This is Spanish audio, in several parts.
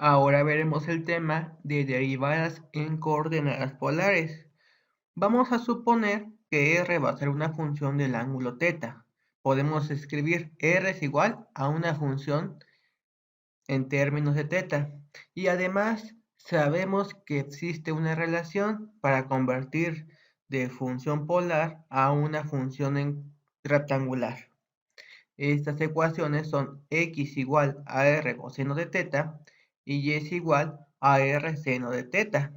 Ahora veremos el tema de derivadas en coordenadas polares. Vamos a suponer que r va a ser una función del ángulo θ. Podemos escribir r es igual a una función en términos de θ. Y además sabemos que existe una relación para convertir de función polar a una función rectangular. Estas ecuaciones son x igual a r coseno de θ y y es igual a r seno de θ.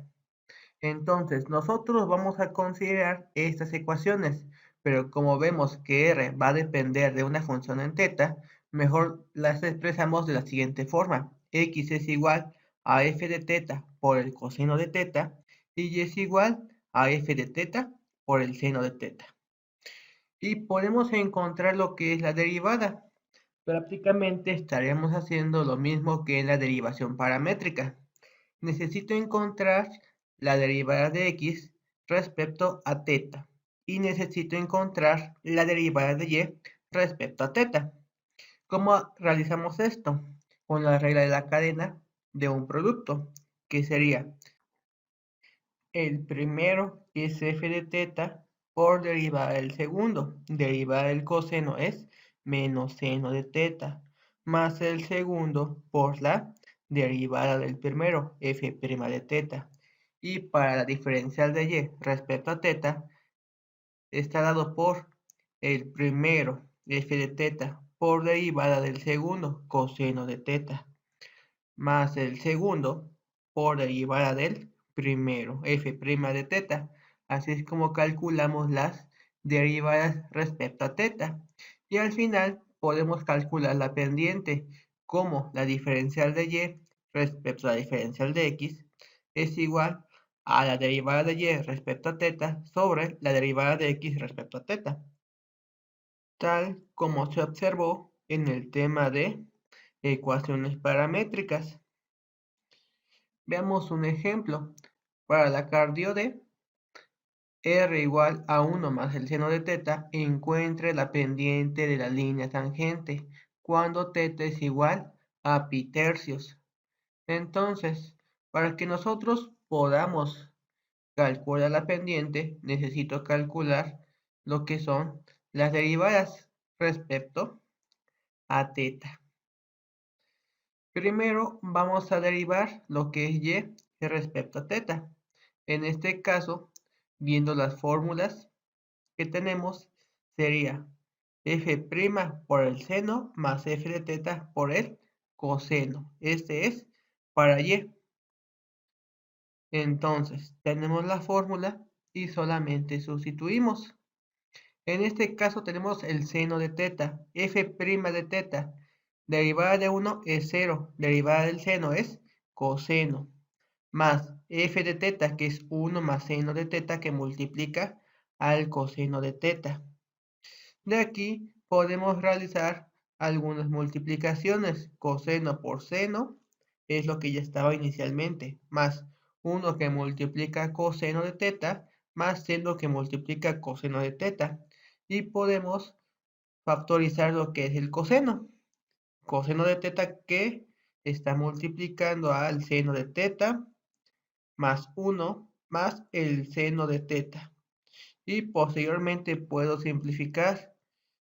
Entonces, nosotros vamos a considerar estas ecuaciones, pero como vemos que r va a depender de una función en θ, mejor las expresamos de la siguiente forma. X es igual a f de θ por el coseno de θ y y es igual a f de θ por el seno de θ. Y podemos encontrar lo que es la derivada. Prácticamente estaremos haciendo lo mismo que en la derivación paramétrica. Necesito encontrar la derivada de x respecto a θ y necesito encontrar la derivada de y respecto a θ. ¿Cómo realizamos esto? Con la regla de la cadena de un producto, que sería el primero es f de θ por derivada del segundo. Derivada del coseno es menos seno de θ, más el segundo por la derivada del primero, f' de θ. Y para la diferencial de y respecto a θ, está dado por el primero, f de θ, por derivada del segundo, coseno de θ, más el segundo por derivada del primero, f' de θ. Así es como calculamos las derivadas respecto a θ. Y al final podemos calcular la pendiente, como la diferencial de y respecto a la diferencial de x es igual a la derivada de y respecto a θ sobre la derivada de x respecto a θ, tal como se observó en el tema de ecuaciones paramétricas. Veamos un ejemplo. Para la cardiode, r igual a 1 más el seno de θ, encuentre la pendiente de la línea tangente cuando θ es igual a pi tercios. Entonces, para que nosotros podamos calcular la pendiente, necesito calcular lo que son las derivadas respecto a θ. Primero vamos a derivar lo que es y respecto a θ. En este caso, viendo las fórmulas que tenemos, sería f' por el seno más f de θ por el coseno. Este es para y. Entonces, tenemos la fórmula y solamente sustituimos. En este caso tenemos el seno de θ, f' de θ. Derivada de 1 es 0, derivada del seno es coseno, más f de θ, que es 1 más seno de θ, que multiplica al coseno de θ. De aquí podemos realizar algunas multiplicaciones. Coseno por seno es lo que ya estaba inicialmente, más 1 que multiplica coseno de θ, más seno que multiplica coseno de θ. Y podemos factorizar lo que es el coseno. Coseno de θ que está multiplicando al seno de θ más 1 más el seno de θ. Y posteriormente puedo simplificar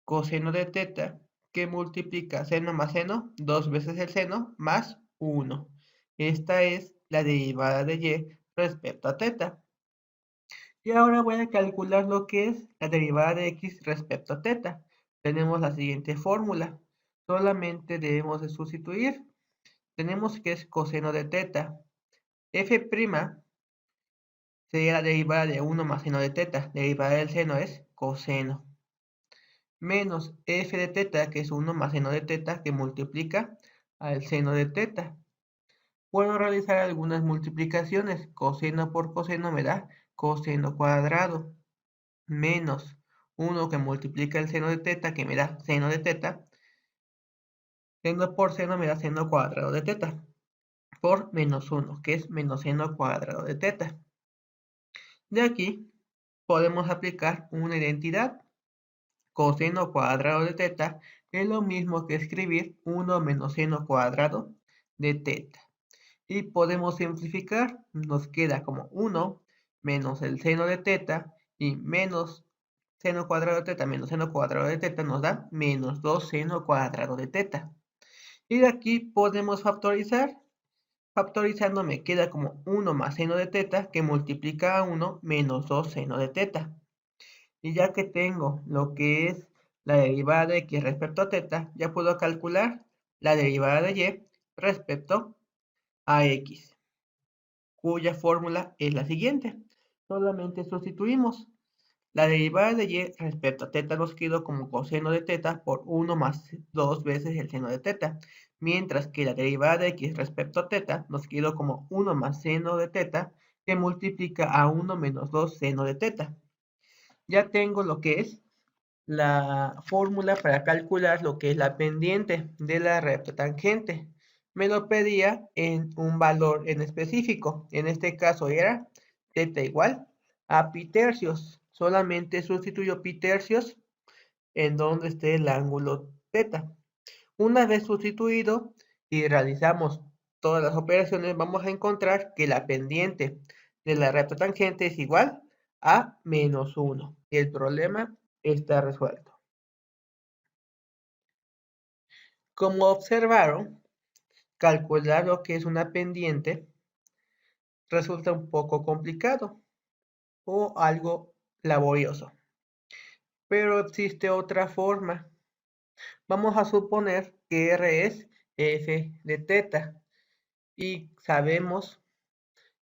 coseno de θ que multiplica seno más seno, 2 veces el seno, más 1. Esta es la derivada de y respecto a θ. Y ahora voy a calcular lo que es la derivada de x respecto a θ. Tenemos la siguiente fórmula. Solamente debemos de sustituir. Tenemos que es coseno de θ. F' sería la derivada de 1 más seno de θ. Derivada del seno es coseno. Menos f de θ, que es 1 más seno de θ, que multiplica al seno de θ. Puedo realizar algunas multiplicaciones. Coseno por coseno me da coseno cuadrado. Menos 1 que multiplica el seno de θ, que me da seno de θ. Seno por seno me da seno cuadrado de θ. Por menos 1, que es menos seno cuadrado de θ. De aquí podemos aplicar una identidad. Coseno cuadrado de θ es lo mismo que escribir 1 menos seno cuadrado de θ. Y podemos simplificar, nos queda como 1 menos el seno de teta y menos seno cuadrado de teta menos seno cuadrado de teta nos da menos 2 seno cuadrado de teta. Y de aquí podemos factorizar. Factorizando me queda como 1 más seno de teta que multiplica a 1 menos 2 seno de teta. Y ya que tengo lo que es la derivada de x respecto a teta, ya puedo calcular la derivada de y respecto a x, cuya fórmula es la siguiente. Solamente sustituimos. La derivada de y respecto a teta nos quedó como coseno de teta por 1 más 2 veces el seno de teta, mientras que la derivada de x respecto a teta nos quedó como 1 más seno de teta que multiplica a 1 menos 2 seno de teta. Ya tengo lo que es la fórmula para calcular lo que es la pendiente de la recta tangente. Me lo pedía en un valor en específico. En este caso era θ igual a pi tercios. Solamente sustituyo pi tercios en donde esté el ángulo θ. Una vez sustituido y realizamos todas las operaciones, vamos a encontrar que la pendiente de la recta tangente es igual a menos 1. Y el problema está resuelto. Como observaron, calcular lo que es una pendiente resulta un poco complicado o algo laborioso. Pero existe otra forma. Vamos a suponer que R es f de teta y sabemos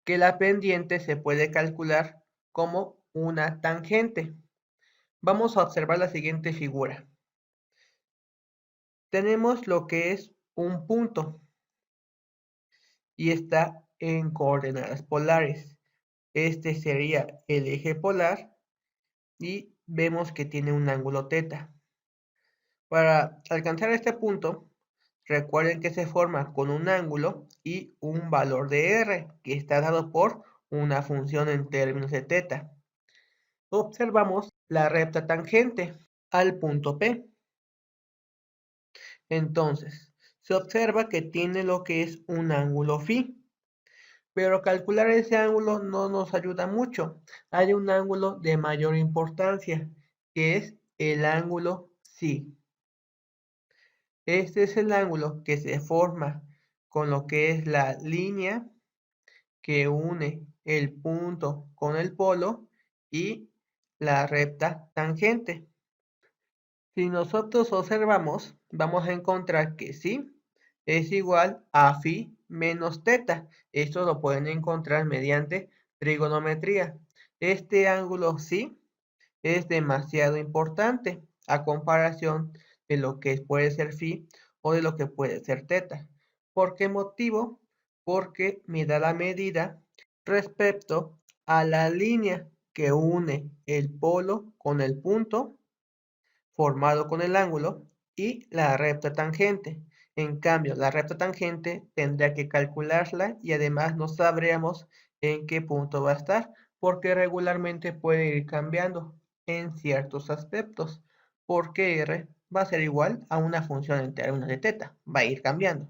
que la pendiente se puede calcular como una tangente. Vamos a observar la siguiente figura. Tenemos lo que es un punto y está en coordenadas polares. Este sería el eje polar y vemos que tiene un ángulo θ. Para alcanzar este punto, recuerden que se forma con un ángulo y un valor de r, que está dado por una función en términos de θ. Observamos la recta tangente al punto P. Entonces, se observa que tiene lo que es un ángulo φ. Pero calcular ese ángulo no nos ayuda mucho. Hay un ángulo de mayor importancia, que es el ángulo psi. Este es el ángulo que se forma con lo que es la línea que une el punto con el polo y la recta tangente. Si nosotros observamos, vamos a encontrar que psi es igual a phi menos θ. Esto lo pueden encontrar mediante trigonometría. Este ángulo psi es demasiado importante a comparación de lo que puede ser phi o de lo que puede ser θ. ¿Por qué motivo? Porque me da la medida respecto a la línea que une el polo con el punto formado con el ángulo y la recta tangente. En cambio, la recta tangente tendría que calcularla y además no sabríamos en qué punto va a estar, porque regularmente puede ir cambiando en ciertos aspectos, porque r va a ser igual a una función en términos de θ, va a ir cambiando.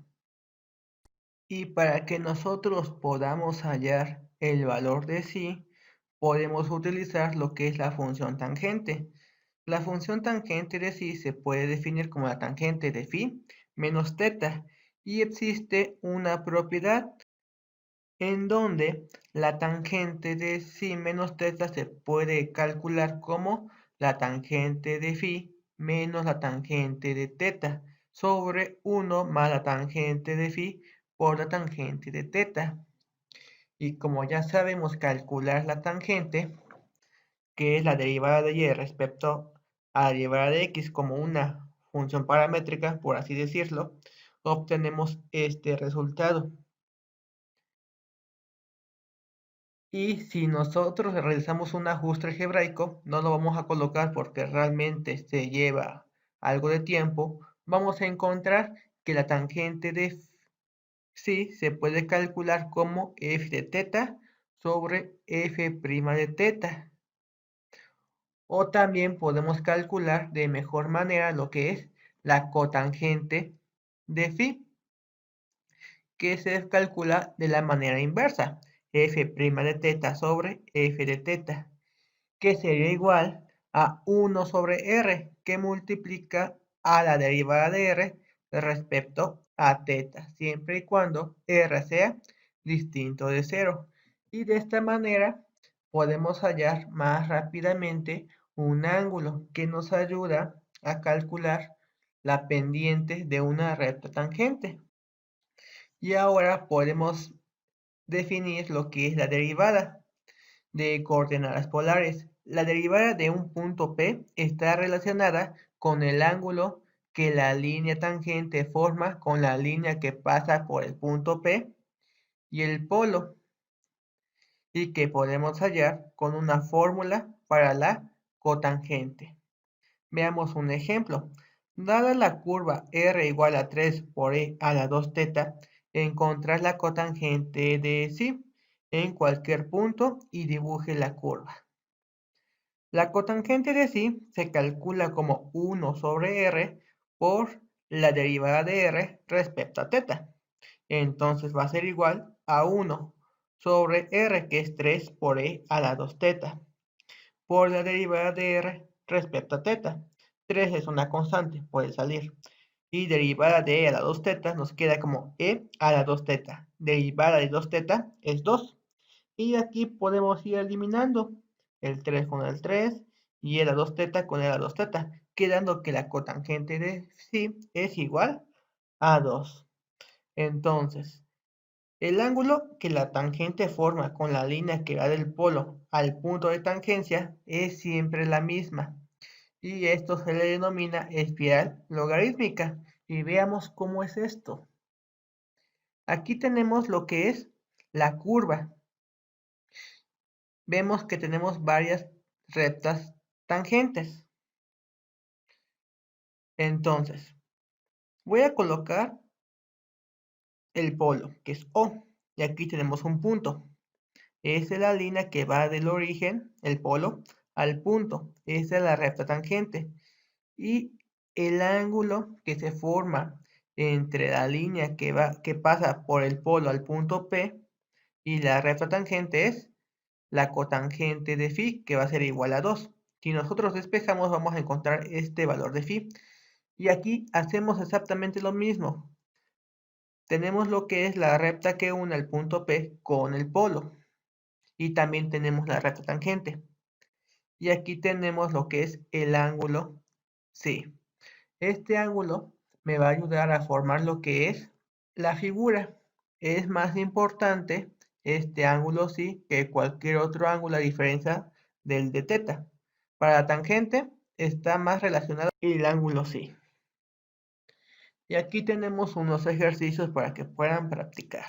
Y para que nosotros podamos hallar el valor de psi, podemos utilizar lo que es la función tangente. La función tangente de psi se puede definir como la tangente de phi menos θ y existe una propiedad en donde la tangente de psi menos θ se puede calcular como la tangente de phi menos la tangente de θ sobre 1 más la tangente de phi por la tangente de θ. Y como ya sabemos calcular la tangente, que es la derivada de y respecto a la derivada de x como una función paramétrica, por así decirlo, obtenemos este resultado. Y si nosotros realizamos un ajuste algebraico, no lo vamos a colocar porque realmente se lleva algo de tiempo, vamos a encontrar que la tangente de psi se puede calcular como f de θ sobre f' de θ. O también podemos calcular de mejor manera lo que es la cotangente de phi. que se calcula de la manera inversa, f' de teta sobre f de teta, que sería igual a 1 sobre r, que multiplica a la derivada de r respecto a teta, siempre y cuando r sea distinto de 0. Y de esta manera podemos hallar más rápidamente un ángulo que nos ayuda a calcular la pendiente de una recta tangente. Y ahora podemos definir lo que es la derivada de coordenadas polares. La derivada de un punto P está relacionada con el ángulo que la línea tangente forma con la línea que pasa por el punto P y el polo, y que podemos hallar con una fórmula para la cotangente. Veamos un ejemplo. Dada la curva r igual a 3 por e a la 2 teta, encontrar la cotangente de psi en cualquier punto y dibuje la curva. La cotangente de psi se calcula como 1 sobre r por la derivada de r respecto a teta. Entonces va a ser igual a 1 sobre r, que es 3 por e a la 2 teta, por la derivada de r respecto a teta. 3 es una constante, puede salir. Y derivada de e a la 2 teta nos queda como e a la 2 teta. Derivada de 2 teta es 2. Y aquí podemos ir eliminando el 3 con el 3 y el a 2 teta con el a 2 teta, quedando que la cotangente de psi es igual a 2. Entonces, el ángulo que la tangente forma con la línea que va del polo al punto de tangencia es siempre la misma. Y esto se le denomina espiral logarítmica. Y veamos cómo es esto. Aquí tenemos lo que es la curva. Vemos que tenemos varias rectas tangentes. Entonces, voy a colocar el polo, que es O, y aquí tenemos un punto. Esa es la línea que va del origen, el polo, al punto. Esa es la recta tangente. Y el ángulo que se forma entre la línea que pasa por el polo al punto P y la recta tangente es la cotangente de phi, que va a ser igual a 2. Si nosotros despejamos, vamos a encontrar este valor de phi. Y aquí hacemos exactamente lo mismo. Tenemos lo que es la recta que une el punto P con el polo. Y también tenemos la recta tangente. Y aquí tenemos lo que es el ángulo C. Este ángulo me va a ayudar a formar lo que es la figura. Es más importante este ángulo sí que cualquier otro ángulo a diferencia del de teta. Para la tangente está más relacionado el ángulo sí. Y aquí tenemos unos ejercicios para que puedan practicar.